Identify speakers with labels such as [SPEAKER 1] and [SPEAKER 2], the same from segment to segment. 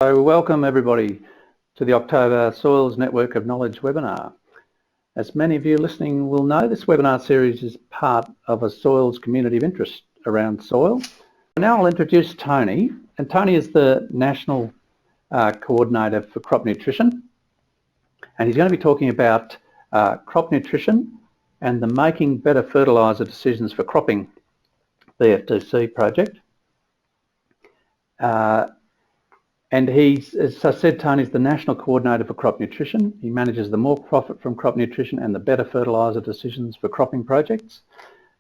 [SPEAKER 1] So welcome everybody to the October Soils Network of Knowledge webinar. As many of you listening will know, this webinar series is part of a soils community of interest around soil. Now I'll introduce Tony, and Tony is the National Coordinator for Crop Nutrition, and he's going to be talking about crop nutrition and the Making Better Fertiliser Decisions for Cropping BFDC project. And he's, as I said, Tony's the National Coordinator for Crop Nutrition. He manages the More Profit from Crop Nutrition and the Better Fertiliser Decisions for Cropping projects.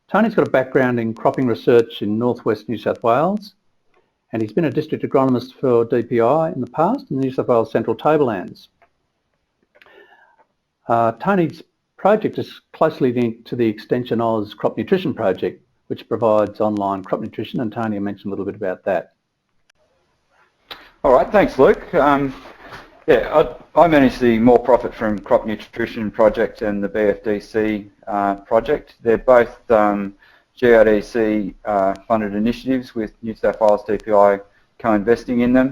[SPEAKER 1] Tony's got a background in cropping research in northwest New South Wales, and he's been a district agronomist for DPI in the past in the New South Wales Central Tablelands. Tony's project is closely linked to the Extension Oz Crop Nutrition project, which provides online crop nutrition, and Tony mentioned a little bit about that.
[SPEAKER 2] All right, thanks, Luke. I manage the More Profit from Crop Nutrition project and the BFDC project. They're both GRDC funded initiatives with New South Wales DPI co-investing in them.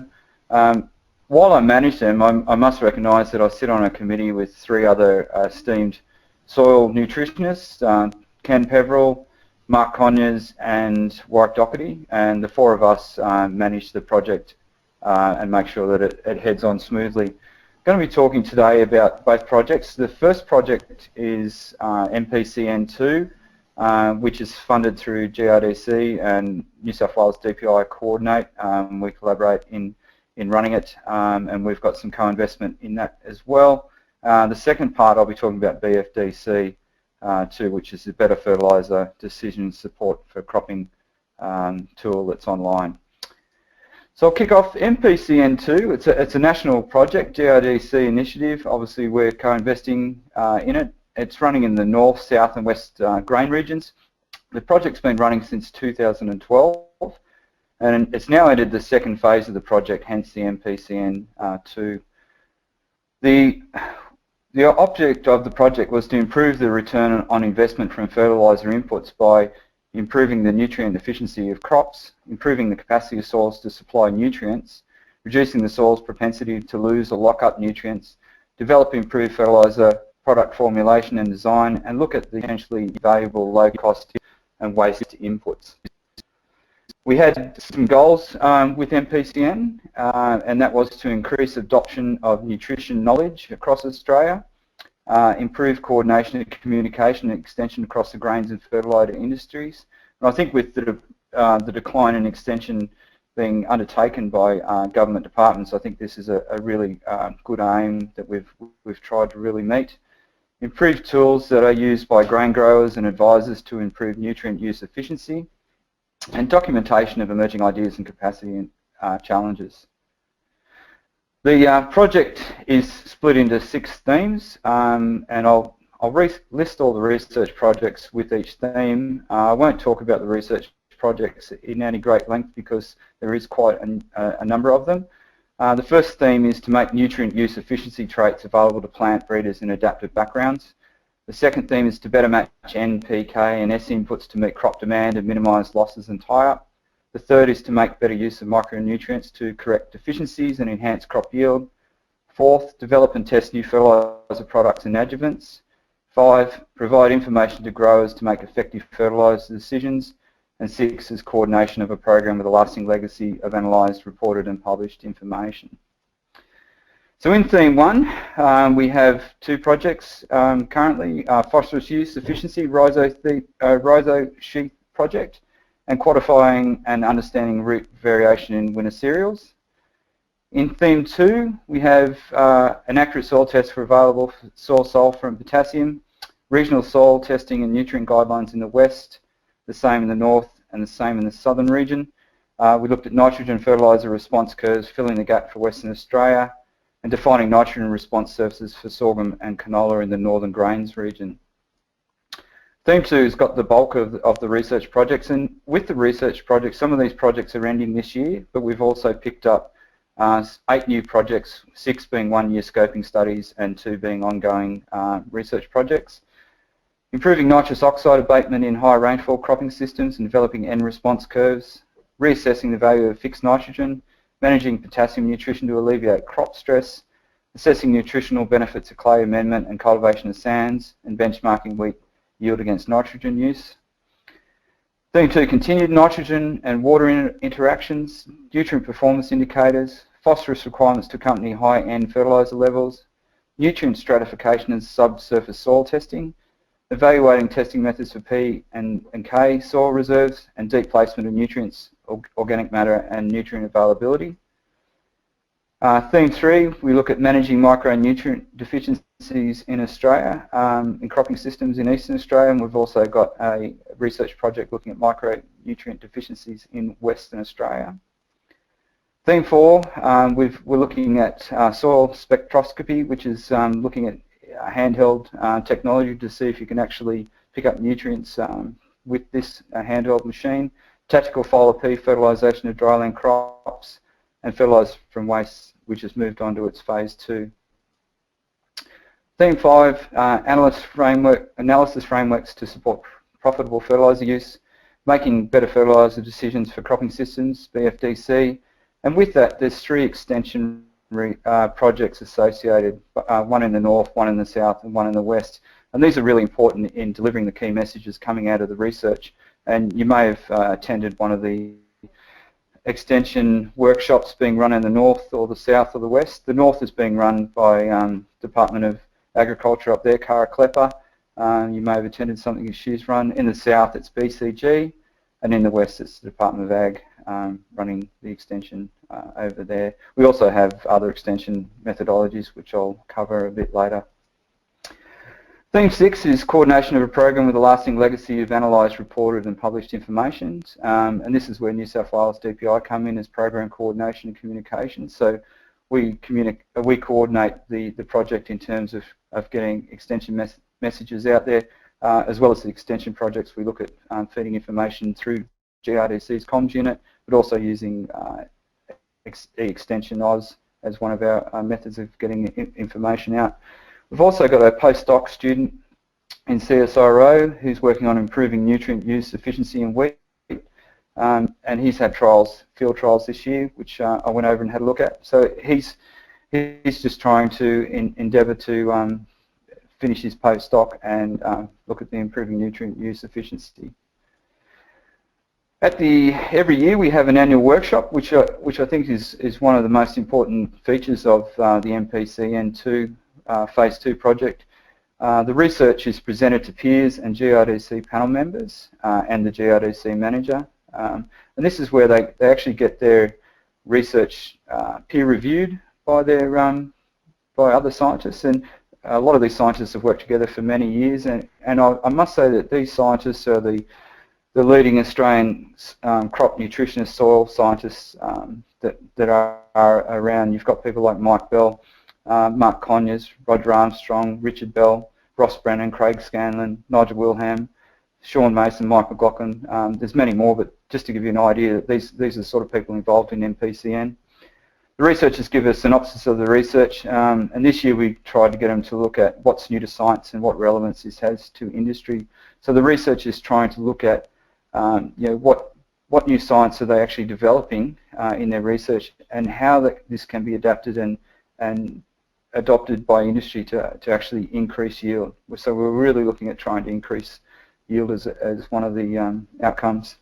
[SPEAKER 2] While I manage them, I must recognise that I sit on a committee with three other esteemed soil nutritionists, Ken Peverell, Mark Conyers and Warwick Doherty, and the four of us manage the project and make sure that it heads on smoothly. I'm going to be talking today about both projects. The first project is MPCN 2, which is funded through GRDC and New South Wales DPI coordinate. We collaborate in running it, and we've got some co-investment in that as well. The second part I'll be talking about BFDC 2, which is the Better Fertiliser Decision Support for Cropping tool that's online. So I'll kick off MPCN 2. It's a national project, GRDC initiative. Obviously we're co-investing in it. It's running in the north, south and west grain regions. The project's been running since 2012 and it's now entered the second phase of the project, hence the MPCN 2. The object of the project was to improve the return on investment from fertiliser inputs by improving the nutrient efficiency of crops, improving the capacity of soils to supply nutrients, reducing the soil's propensity to lose or lock up nutrients, develop improved fertiliser product formulation and design, and look at the potentially valuable low-cost and waste inputs. We had some goals with MPCN, and that was to increase adoption of nutrition knowledge across Australia, improve coordination and communication and extension across the grains and fertiliser industries. And I think with the decline in extension being undertaken by government departments, I think this is a really good aim that we've tried to really meet. Improve tools that are used by grain growers and advisors to improve nutrient use efficiency, and documentation of emerging ideas and capacity challenges. The project is split into 6 themes, and I'll list all the research projects with each theme. I won't talk about the research projects in any great length because there is quite a number of them. The first theme is to make nutrient use efficiency traits available to plant breeders in adaptive backgrounds. The second theme is to better match N, P, K and S inputs to meet crop demand and minimise losses and tie-up. The third is to make better use of micronutrients to correct deficiencies and enhance crop yield. Fourth, develop and test new fertiliser products and adjuvants. 5, provide information to growers to make effective fertiliser decisions. And 6 is coordination of a program with a lasting legacy of analysed, reported and published information. So in theme 1, we have 2 projects currently, phosphorus use efficiency, rhizo sheath project, and quantifying and understanding root variation in winter cereals. In theme 2, we have an accurate soil test for available soil sulphur and potassium, regional soil testing and nutrient guidelines in the west, the same in the north and the same in the southern region. We looked at nitrogen fertiliser response curves, filling the gap for Western Australia, and defining nitrogen response services for sorghum and canola in the northern grains region. Theme 2 has got the bulk of the research projects, and with the research projects, some of these projects are ending this year, but we've also picked up 8 new projects, 6 being 1-year scoping studies and 2 being ongoing research projects. Improving nitrous oxide abatement in high rainfall cropping systems and developing N response curves, reassessing the value of fixed nitrogen, managing potassium nutrition to alleviate crop stress, assessing nutritional benefits of clay amendment and cultivation of sands, and benchmarking wheat yield against nitrogen use. Theme 2, continued nitrogen and water interactions, nutrient performance indicators, phosphorus requirements to accompany high-end fertiliser levels, nutrient stratification and subsurface soil testing, evaluating testing methods for P and K soil reserves, and deep placement of nutrients, organic matter and nutrient availability. Theme 3, we look at managing micronutrient deficiencies in Australia, in cropping systems in Eastern Australia, and we've also got a research project looking at micronutrient deficiencies in Western Australia. Theme 4, we're looking at soil spectroscopy, which is looking at handheld technology to see if you can actually pick up nutrients with this handheld machine. Tactical foliar P fertilisation of dryland crops, and fertilise from waste, which has moved on to its phase 2. Theme 5, analysis frameworks to support profitable fertiliser use, making better fertiliser decisions for cropping systems, BFDC, and with that there's 3 extension projects associated, one in the north, one in the south and one in the west, and these are really important in delivering the key messages coming out of the research. And you may have attended one of the extension workshops being run in the north or the south or the west. The north is being run by Department of Agriculture up there, Cara Klepper. You may have attended something that she's run. In the south it's BCG, and in the west it's the Department of Ag running the extension over there. We also have other extension methodologies which I'll cover a bit later. Theme 6 is coordination of a program with a lasting legacy of analysed, reported and published information, and this is where New South Wales DPI come in as program coordination and communication. So we coordinate the project in terms of getting extension messages out there, as well as the extension projects. We look at feeding information through GRDC's comms unit, but also using Extension Oz as one of our methods of getting information out. We've also got a postdoc student in CSIRO who's working on improving nutrient use efficiency in wheat, and he's had field trials this year, which I went over and had a look at. So he's just trying to endeavour to finish his postdoc and look at the improving nutrient use efficiency. Every year we have an annual workshop, which I think is one of the most important features of the MPCN Phase 2 project. The research is presented to peers and GRDC panel members and the GRDC manager, and this is where they actually get their research peer reviewed by by other scientists, and a lot of these scientists have worked together for many years, and I must say that these scientists are the leading Australian crop nutritionist soil scientists that are around. You've got people like Mike Bell, Mark Conyers, Roger Armstrong, Richard Bell, Ross Brennan, Craig Scanlon, Nigel Wilhelm, Sean Mason, Mike McLaughlin. There's many more, but just to give you an idea, these are the sort of people involved in MPCN. The researchers give a synopsis of the research, and this year we tried to get them to look at what's new to science and what relevance this has to industry. So the research is trying to look at what new science are they actually developing in their research, and how this can be adapted and adopted by industry to actually increase yield. So we're really looking at trying to increase yield as one of the outcomes.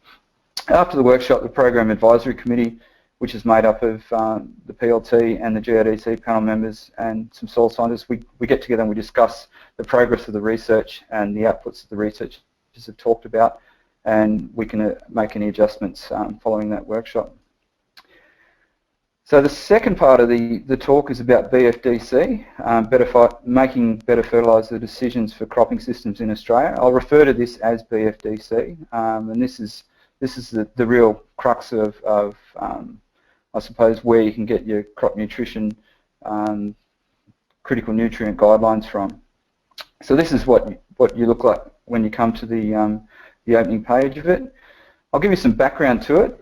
[SPEAKER 2] After the workshop, the Program Advisory Committee, which is made up of the PLT and the GRDC panel members and some soil scientists, we get together and we discuss the progress of the research and the outputs that the researchers have talked about, and we can make any adjustments following that workshop. So the second part of the talk is about BFDC, making better fertiliser decisions for cropping systems in Australia. I'll refer to this as BFDC, and this is the real crux of I suppose where you can get your crop nutrition critical nutrient guidelines from. So this is what you look like when you come to the opening page of it. I'll give you some background to it.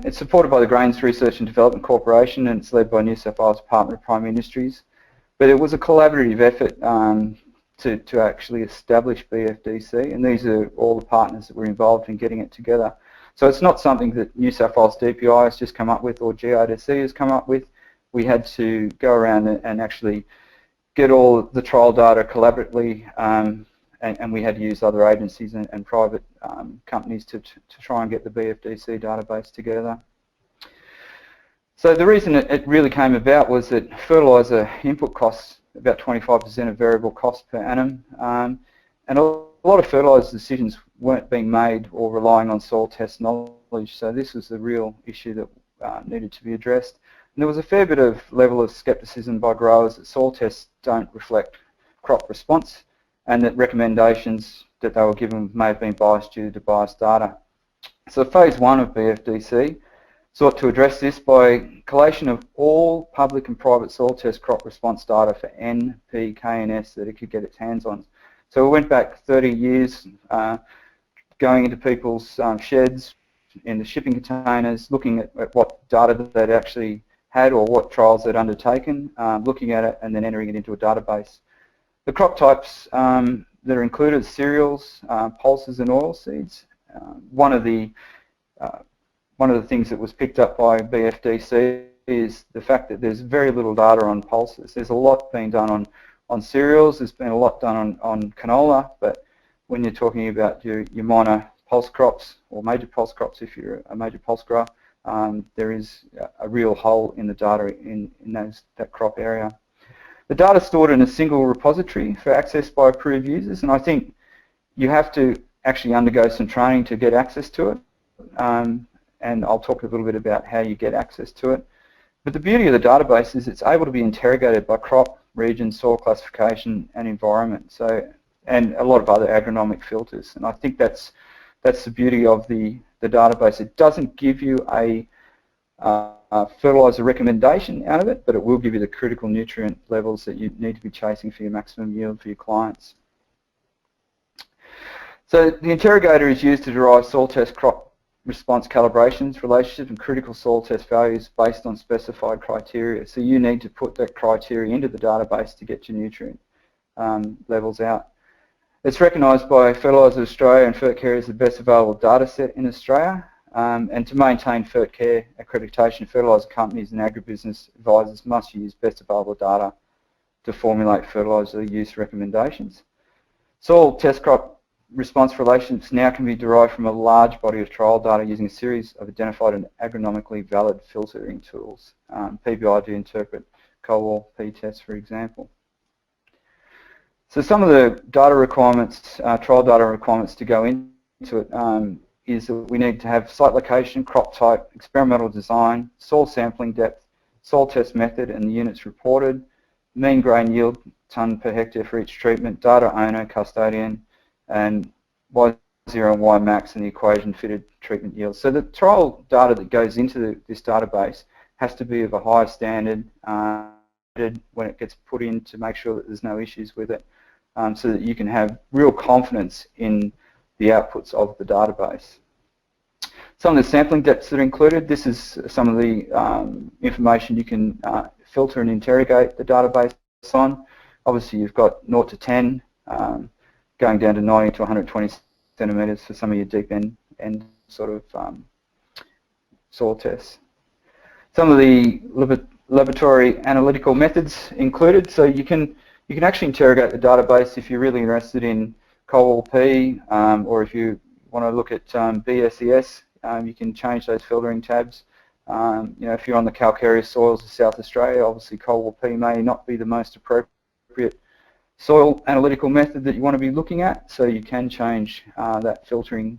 [SPEAKER 2] It's supported by the Grains Research and Development Corporation, and it's led by New South Wales Department of Primary Industries. But it was a collaborative effort to actually establish BFDC, and these are all the partners that were involved in getting it together. So it's not something that New South Wales DPI has just come up with or GRDC has come up with. We had to go around and actually get all the trial data collaboratively, and we had to use other agencies and private companies to try and get the BFDC database together. So the reason it really came about was that fertiliser input costs about 25% of variable cost per annum, and a lot of fertiliser decisions weren't being made or relying on soil test knowledge, so this was the real issue that needed to be addressed. And there was a fair bit of level of scepticism by growers that soil tests don't reflect crop response, and that recommendations that they were given may have been biased due to biased data. So phase 1 of BFDC sought to address this by collation of all public and private soil test crop response data for N, P, K and S that it could get its hands on. So we went back 30 years, going into people's sheds, in the shipping containers, looking at what data they'd actually had or what trials they'd undertaken, looking at it and then entering it into a database. The crop types that are included are cereals, pulses and oilseeds. One of the things that was picked up by BFDC is the fact that there's very little data on pulses. There's a lot being done on cereals, there's been a lot done on canola, but when you're talking about your minor pulse crops or major pulse crops, if you're a major pulse grower, there is a real hole in the data in that crop area. The data is stored in a single repository for access by approved users, and I think you have to actually undergo some training to get access to it, and I'll talk a little bit about how you get access to it. But the beauty of the database is it's able to be interrogated by crop, region, soil classification and environment, and a lot of other agronomic filters, and I think that's the beauty of the database. It doesn't give you a fertiliser recommendation out of it, but it will give you the critical nutrient levels that you need to be chasing for your maximum yield for your clients. So the interrogator is used to derive soil test crop response calibrations, relationships and critical soil test values based on specified criteria. So you need to put that criteria into the database to get your nutrient levels out. It's recognised by Fertiliser Australia and Fertcare as the best available data set in Australia, and to maintain Fertcare accreditation, fertiliser companies and agribusiness advisors must use best available data to formulate fertiliser use recommendations. Soil test crop response relationships now can be derived from a large body of trial data using a series of identified and agronomically valid filtering tools. PBI to interpret Co-P tests, for example. So some of the data requirements, trial data requirements to go into it is that we need to have site location, crop type, experimental design, soil sampling depth, soil test method and the units reported, mean grain yield tonne per hectare for each treatment, data owner, custodian, and Y0 and Y max and the equation fitted treatment yield. So the trial data that goes into this database has to be of a high standard when it gets put in to make sure that there's no issues with it, so that you can have real confidence in the outputs of the database. Some of the sampling depths that are included, this is some of the information you can filter and interrogate the database on. Obviously you've got 0 to 10, going down to 90 to 120 centimetres for some of your deep end sort of soil tests. Some of the laboratory analytical methods included, so you can actually interrogate the database if you're really interested in Co-P, or if you want to look at BSES, you can change those filtering tabs. You know, if you're on the calcareous soils of South Australia, obviously Co-P may not be the most appropriate soil analytical method that you want to be looking at, so you can change that filtering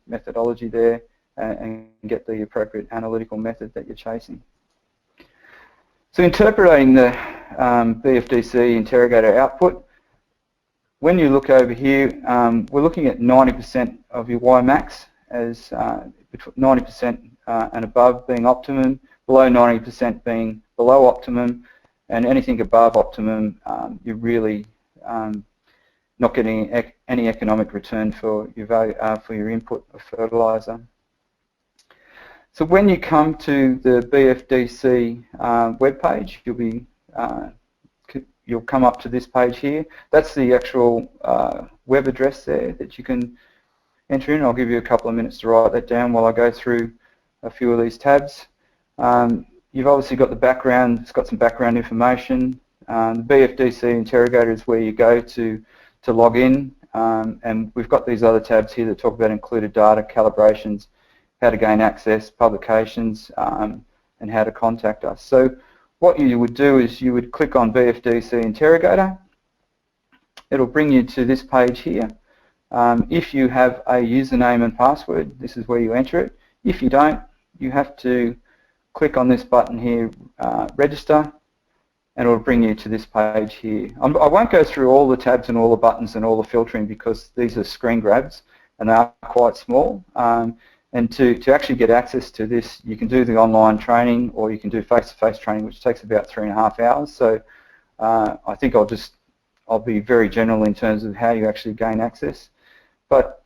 [SPEAKER 2] methodology there and get the appropriate analytical method that you're chasing. So interpreting the BFDC interrogator output, when you look over here, we're looking at 90% of your Y max as 90% and above being optimum, below 90% being below optimum, and anything above optimum, you're really not getting any economic return for your value, for your input of fertiliser. So when you come to the BFDC webpage, you'll come up to this page here. That's the actual web address there that you can enter in. I'll give you a couple of minutes to write that down while I go through a few of these tabs. You've obviously got the background, it's got some background information. The BFDC Interrogator is where you go to log in, and we've got these other tabs here that talk about included data, calibrations, how to gain access, publications, and how to contact us. So what you would do is you would click on BFDC Interrogator. It'll bring you to this page here. If you have a username and password, this is where you enter it. If you don't, you have to click on this button here, register, and it'll bring you to this page here. I won't go through all the tabs and all the buttons and all the filtering because these are screen grabs and they are quite small. And to actually get access to this, you can do the online training or you can do face-to-face training, which takes about 3.5 hours. So I think I'll be very general in terms of how you actually gain access. But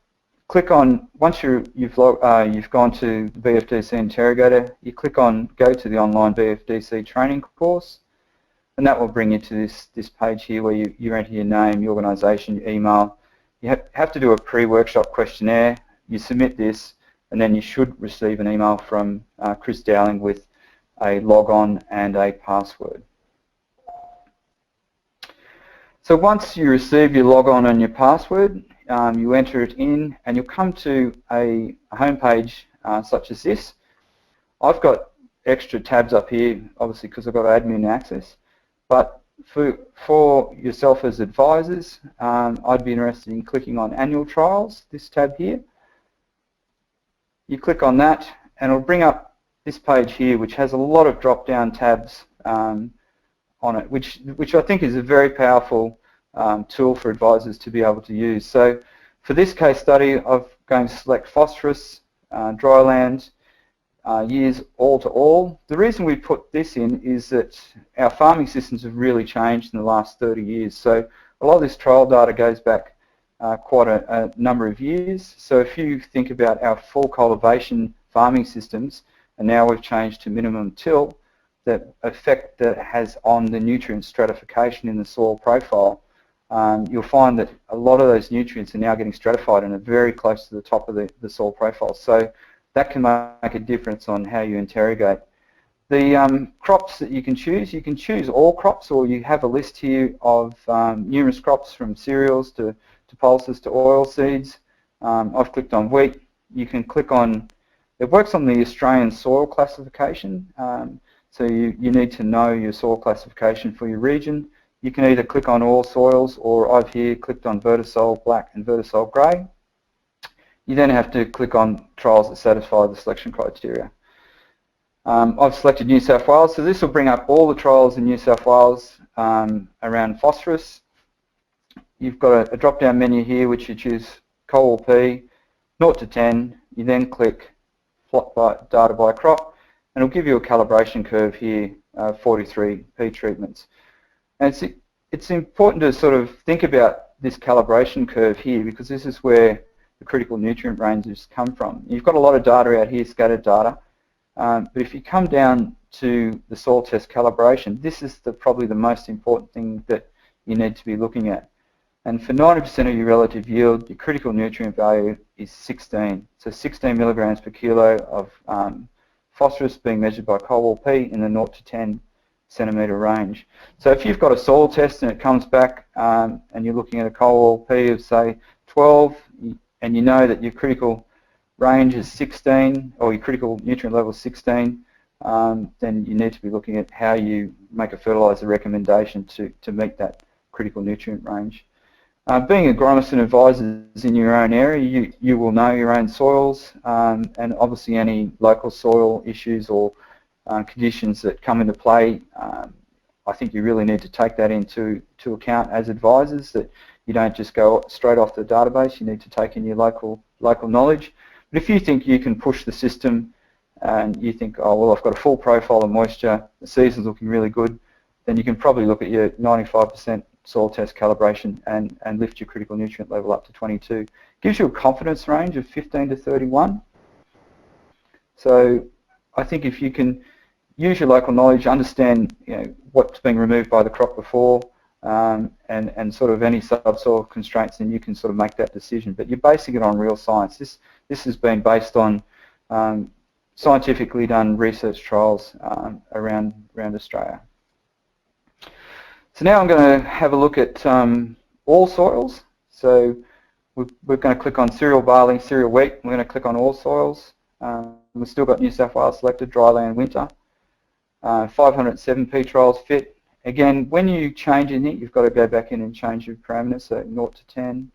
[SPEAKER 2] click on, once you've gone to the BFDC Interrogator, you click on go to the online BFDC training course, and that will bring you to this page here where you enter your name, your organisation, your email. You have to do a pre-workshop questionnaire, you submit this, and then you should receive an email from Chris Dowling with a log-on and a password. So once you receive your log-on and your password, you enter it in and you'll come to a home page such as this. I've got extra tabs up here, obviously because I've got admin access, but for yourself as advisors, I'd be interested in clicking on annual trials, this tab here. You click on that and it'll bring up this page here which has a lot of drop-down tabs on it, which I think is a very powerful tool for advisors to be able to use. So for this case study, I'm going to select phosphorus, dryland, years all to all. The reason we put this in is that our farming systems have really changed in the last 30 years. So a lot of this trial data goes back quite a number of years. So if you think about our full cultivation farming systems, and now we've changed to minimum till, the effect that it has on the nutrient stratification in the soil profile, you'll find that a lot of those nutrients are now getting stratified and are very close to the top of the soil profile. So that can make a difference on how you interrogate. The crops that you can choose all crops, or you have a list here of numerous crops from cereals to pulses to oil seeds. I've clicked on wheat. You can click on, it works on the Australian soil classification, so you need to know your soil classification for your region. You can either click on all soils, or I've here clicked on Vertisol Black and Vertisol Grey. You then have to click on trials that satisfy the selection criteria. I've selected New South Wales, so this will bring up all the trials in New South Wales around phosphorus. You've got a drop-down menu here which you choose Co-P, 0 to 10. You then click plot by data by crop, and it'll give you a calibration curve here, 43 P treatments. And it's important to sort of think about this calibration curve here because this is where the critical nutrient ranges come from. You've got a lot of data out here, scattered data, but if you come down to the soil test calibration, this is probably the most important thing that you need to be looking at. And for 90% of your relative yield, your critical nutrient value is 16. So 16 milligrams per kilo of phosphorus being measured by Co-P in the 0 to 10 centimetre range. So if you've got a soil test and it comes back and you're looking at a Co-P of say 12, and you know that your critical range is 16, or your critical nutrient level is 16, then you need to be looking at how you make a fertiliser recommendation to meet that critical nutrient range. Being agronomists and advisors in your own area, you will know your own soils and obviously any local soil issues or conditions that come into play. I think you really need to take that into account as advisors, that you don't just go straight off the database. You need to take in your local knowledge. But if you think you can push the system and you think, oh well, I've got a full profile of moisture, the season's looking really good, then you can probably look at your 95% soil test calibration and lift your critical nutrient level up to 22. Gives you a confidence range of 15 to 31. So I think if you can use your local knowledge, understand what's being removed by the crop before, and sort of any subsoil constraints, and you can sort of make that decision. But you're basing it on real science. This has been based on scientifically done research trials around Australia. So now I'm going to have a look at all soils. So we're going to click on cereal barley, cereal wheat. We're going to click on all soils. We've still got New South Wales selected, dryland winter. 507p trials fit. Again, when you change in it, you've got to go back in and change your parameters, so 0 to 10.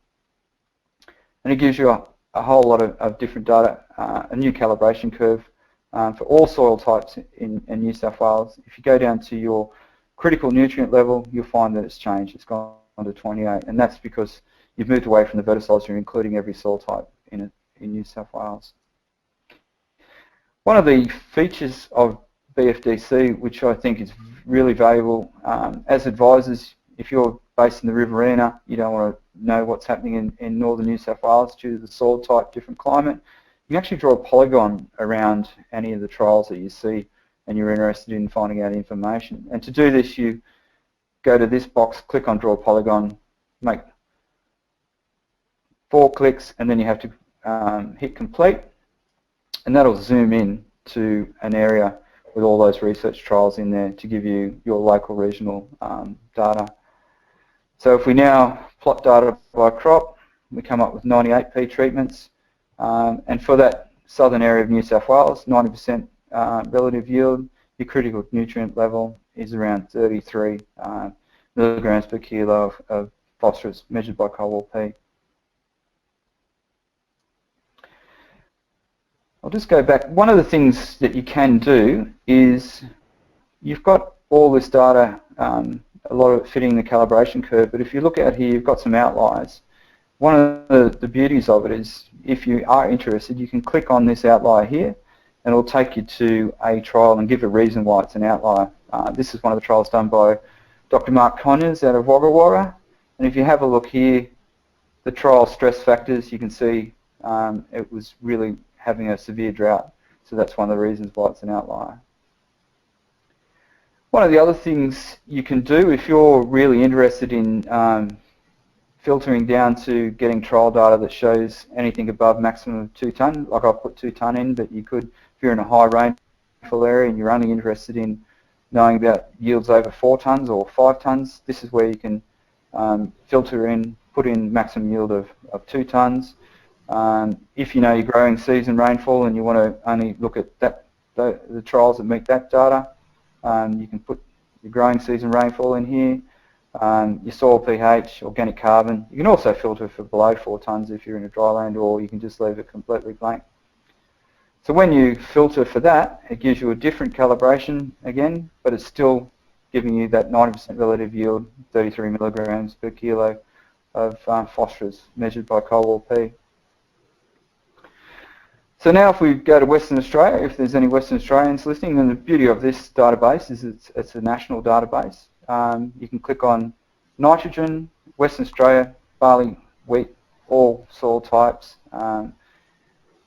[SPEAKER 2] And it gives you a whole lot of different data, a new calibration curve for all soil types in New South Wales. If you go down to your critical nutrient level, you'll find that it's changed. It's gone to 28, and that's because you've moved away from the fertiliser, including every soil type in New South Wales. One of the features of BFDC, which I think is really valuable, as advisors, if you're based in the Riverina, you don't want to know what's happening in northern New South Wales due to the soil type, different climate. You can actually draw a polygon around any of the trials that you see and you're interested in finding out information. And to do this, you go to this box, click on draw polygon, make 4 clicks, and then you have to hit complete, and that'll zoom in to an area with all those research trials in there to give you your local regional data. So if we now plot data by crop, we come up with 98p treatments, and for that southern area of New South Wales, 90% relative yield, your critical nutrient level is around 33 milligrams per kilo of phosphorus measured by Co-ordinator P. I'll just go back. One of the things that you can do is you've got all this data, a lot of it fitting the calibration curve, but if you look out here, you've got some outliers. One of the beauties of it is if you are interested, you can click on this outlier here and it'll take you to a trial and give a reason why it's an outlier. This is one of the trials done by Dr. Mark Conyers out of Wagga Wagga, and if you have a look here, the trial stress factors, you can see it was really having a severe drought, so that's one of the reasons why it's an outlier. One of the other things you can do if you're really interested in filtering down to getting trial data that shows anything above maximum of 2 tonne, like I've put 2 tonne in, but you could, if you're in a high rainfall area and you're only interested in knowing about yields over 4 tonnes or 5 tonnes, this is where you can filter in, put in maximum yield of 2 tonnes. If you know your growing season rainfall and you want to only look at the trials that meet that data, you can put your growing season rainfall in here, your soil pH, organic carbon. You can also filter for below 4 tonnes if you're in a dryland, or you can just leave it completely blank. So when you filter for that, it gives you a different calibration again, but it's still giving you that 90% relative yield, 33 milligrams per kilo of phosphorus measured by Co-ordinator P. So now if we go to Western Australia, if there's any Western Australians listening, then the beauty of this database is it's a national database. You can click on nitrogen, Western Australia, barley, wheat, all soil types.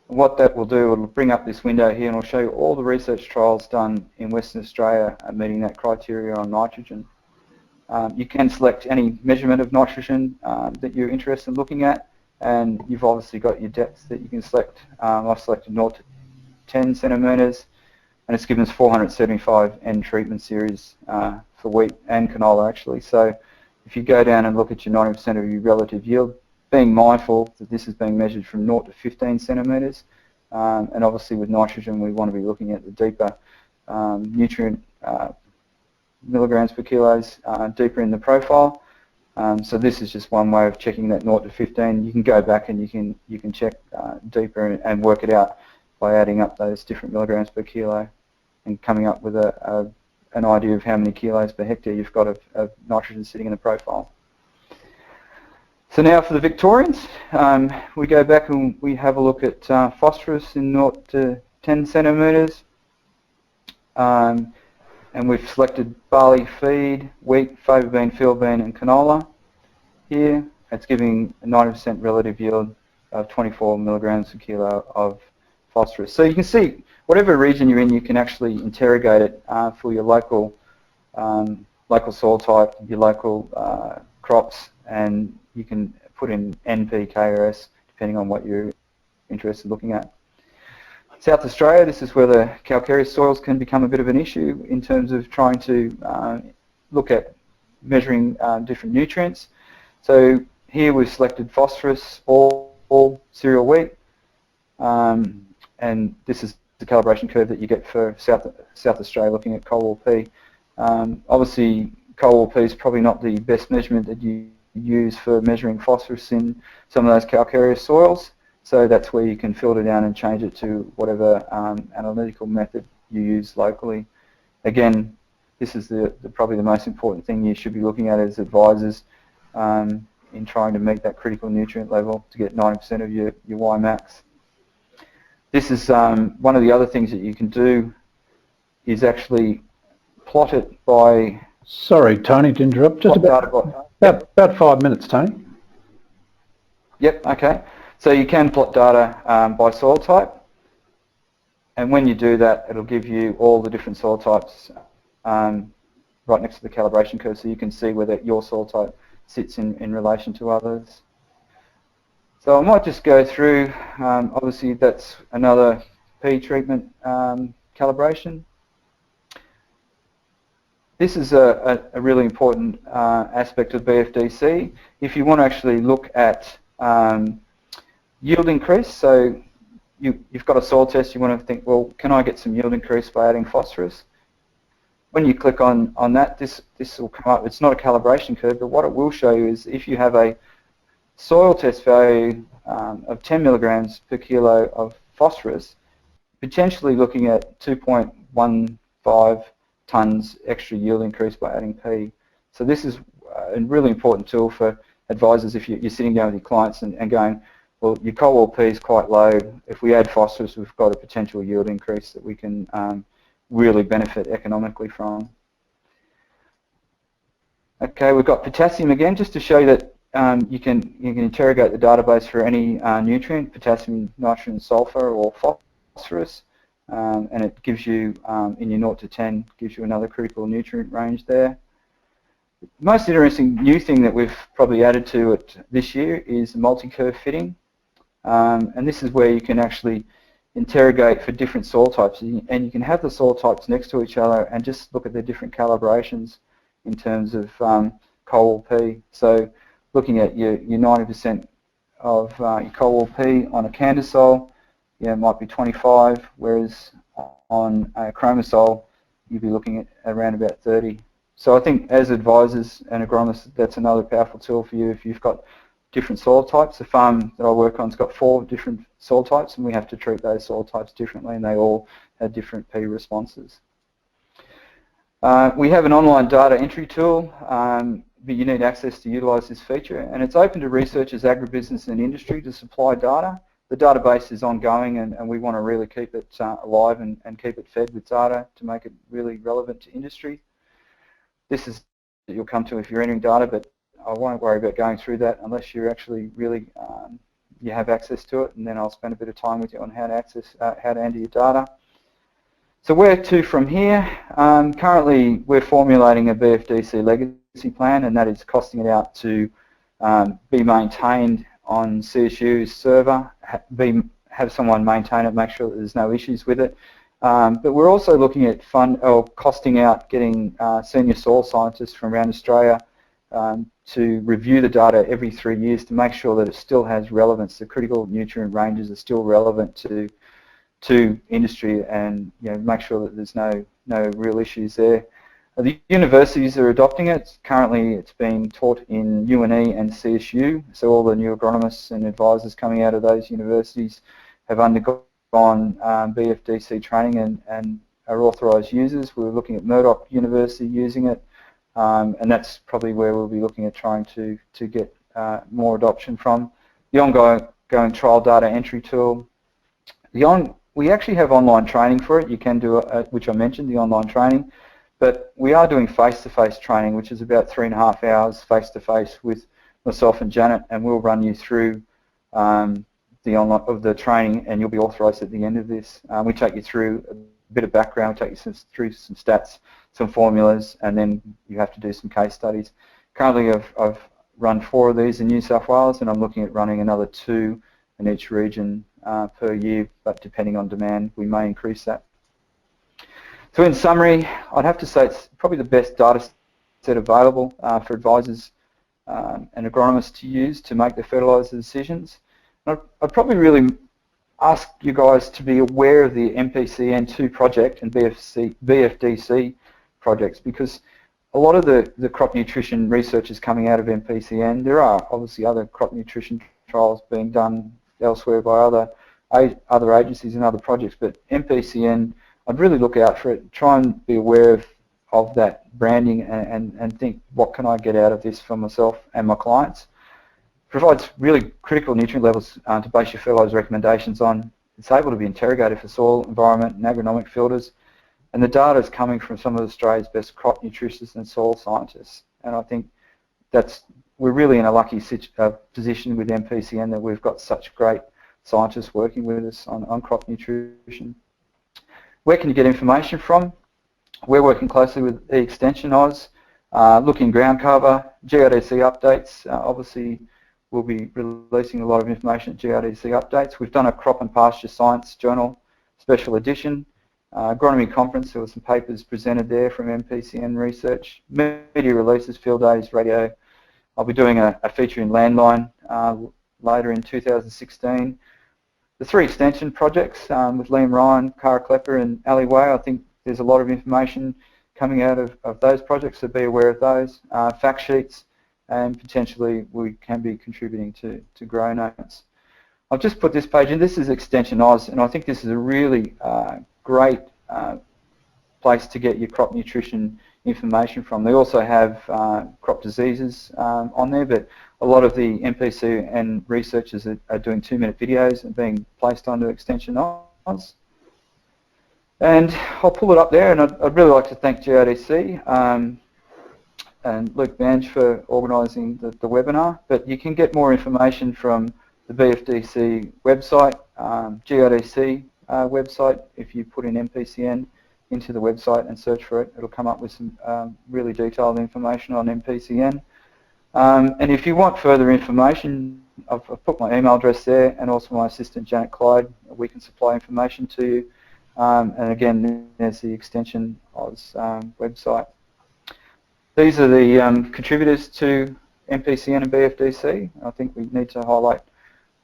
[SPEAKER 2] What that will do, it'll bring up this window here and it'll show you all the research trials done in Western Australia meeting that criteria on nitrogen. You can select any measurement of nitrogen that you're interested in looking at, and you've obviously got your depths that you can select. I've selected 0 to 10 centimetres, and it's given us 475 N treatment series for wheat and canola actually. So if you go down and look at your 90% of your relative yield, being mindful that this is being measured from 0 to 15 centimetres, and obviously with nitrogen we want to be looking at the deeper nutrient milligrams per kilos deeper in the profile. So this is just one way of checking that 0 to 15. You can go back and you can check deeper and work it out by adding up those different milligrams per kilo and coming up with an idea of how many kilos per hectare you've got of nitrogen sitting in the profile. So now for the Victorians, we go back and we have a look at phosphorus in 0 to 10 centimetres. And we've selected barley feed, wheat, fava bean, field bean and canola. Here it's giving a 90% relative yield of 24 milligrams per kilo of phosphorus. So you can see whatever region you're in, you can actually interrogate it for your local local soil type, your local crops, and you can put in NP, KRS, depending on what you're interested in looking at. South Australia, this is where the calcareous soils can become a bit of an issue in terms of trying to look at measuring different nutrients. So here we've selected phosphorus, all cereal wheat, and this is the calibration curve that you get for South Australia looking at coal-oil-P. Obviously, coal-oil-P is probably not the best measurement that you use for measuring phosphorus in some of those calcareous soils. So that's where you can filter down and change it to whatever analytical method you use locally. Again, this is probably the most important thing you should be looking at as advisors in trying to meet that critical nutrient level to get 90% of your Y max. This is one of the other things that you can do is actually plot it by...
[SPEAKER 1] Sorry, Tony, to interrupt. Just about 5 minutes, Tony.
[SPEAKER 2] Yep, okay. So you can plot data by soil type, and when you do that, it'll give you all the different soil types right next to the calibration curve, so you can see whether your soil type sits in relation to others. So I might just go through, obviously that's another P treatment calibration. This is a really important aspect of BFDC. If you want to actually look at yield increase, so you've got a soil test, you want to think, well, can I get some yield increase by adding phosphorus? When you click on that, this will come up. It's not a calibration curve, but what it will show you is if you have a soil test value of 10 milligrams per kilo of phosphorus, potentially looking at 2.15 tonnes extra yield increase by adding P. So this is a really important tool for advisors if you're sitting down with your clients and going, well, your coal-oil-P is quite low. If we add phosphorus, we've got a potential yield increase that we can really benefit economically from. Okay, we've got potassium again, just to show you that you can interrogate the database for any nutrient, potassium, nitrogen, sulfur, or phosphorus, and it gives you, in your 0 to 10, gives you another critical nutrient range there. The most interesting new thing that we've probably added to it this year is multi-curve fitting, and this is where you can actually interrogate for different soil types, and you can have the soil types next to each other and just look at the different calibrations in terms of coal-oil-P. So looking at your 90% of your coal-oil-P on a Candesol, it might be 25, whereas on a Chromosol you'd be looking at around about 30. So I think as advisors and agronomists, that's another powerful tool for you if you've got different soil types. The farm that I work on has got 4 different soil types, and we have to treat those soil types differently, and they all have different P responses. We have an online data entry tool, but you need access to utilise this feature, and it's open to researchers, agribusiness and industry to supply data. The database is ongoing, and we want to really keep it alive and keep it fed with data to make it really relevant to industry. This is that you'll come to if you're entering data, but I won't worry about going through that unless you're actually really you have access to it, and then I'll spend a bit of time with you on how to access, how to enter your data. So where to from here? Currently we're formulating a BFDC legacy plan, and that is costing it out to be maintained on CSU's server, have someone maintain it, make sure that there's no issues with it. But we're also looking at costing out getting senior soil scientists from around Australia to review the data every 3 years to make sure that it still has relevance. The critical nutrient ranges are still relevant to industry, and make sure that there's no real issues there. The universities are adopting it. Currently it's being taught in UNE and CSU, so all the new agronomists and advisors coming out of those universities have undergone BFDC training and are authorised users. We're looking at Murdoch University using it, and that's probably where we'll be looking at trying to get more adoption from. The ongoing trial data entry tool. We actually have online training for it. You can do it, which I mentioned, the online training. But we are doing face-to-face training, which is about 3.5 hours face-to-face with myself and Janet, and we'll run you through the training, and you'll be authorised at the end of this. We take you through a bit of background, take you through some stats, some formulas, and then you have to do some case studies. Currently I've run 4 of these in New South Wales, and I'm looking at running another 2 in each region per year, but depending on demand we may increase that. So in summary, I'd have to say it's probably the best data set available for advisors and agronomists to use to make their fertiliser decisions. I'd probably really ask you guys to be aware of the MPCN 2 project and BFDC projects, because a lot of the crop nutrition research is coming out of MPCN. There are obviously other crop nutrition trials being done elsewhere by other agencies and other projects, but MPCN, I'd really look out for it, try and be aware of that branding and think, what can I get out of this for myself and my clients? Provides really critical nutrient levels to base your fertiliser recommendations on. It's able to be interrogated for soil, environment and agronomic filters, and the data is coming from some of Australia's best crop nutritionists and soil scientists, and I think we're really in a lucky position with MPCN that we've got such great scientists working with us on crop nutrition. Where can you get information from? We're working closely with E-Extension Oz, looking ground cover, GRDC updates. Obviously we'll be releasing a lot of information at GRDC updates. We've done a Crop and Pasture Science Journal special edition. Agronomy conference, there were some papers presented there from MPCN research. Media releases, field days, radio. I'll be doing a feature in Landline later in 2016. The 3 extension projects with Liam Ryan, Cara Klepper and Ali Way, I think there's a lot of information coming out of those projects, so be aware of those. Fact sheets, and potentially we can be contributing to grow notes. I've just put this page in. This is Extension Oz, and I think this is a really great place to get your crop nutrition information from. They also have crop diseases on there, but a lot of the MPCN researchers are doing 2-minute videos and being placed onto Extension Oz. And I'll pull it up there, and I'd really like to thank GRDC and Luke Bange for organising the webinar. But you can get more information from the BFDC website, GRDC website. If you put in MPCN into the website and search for it, it'll come up with some really detailed information on MPCN. And if you want further information, I've put my email address there, and also my assistant Janet Clyde. We can supply information to you. And again, there's the Extension Oz website. These are the contributors to MPCN and BFDC. I think we need to highlight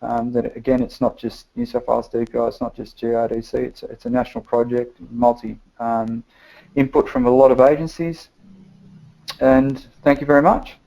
[SPEAKER 2] that, again, it's not just New South Wales DPI, it's not just GRDC, it's a national project, multi input from a lot of agencies. And thank you very much.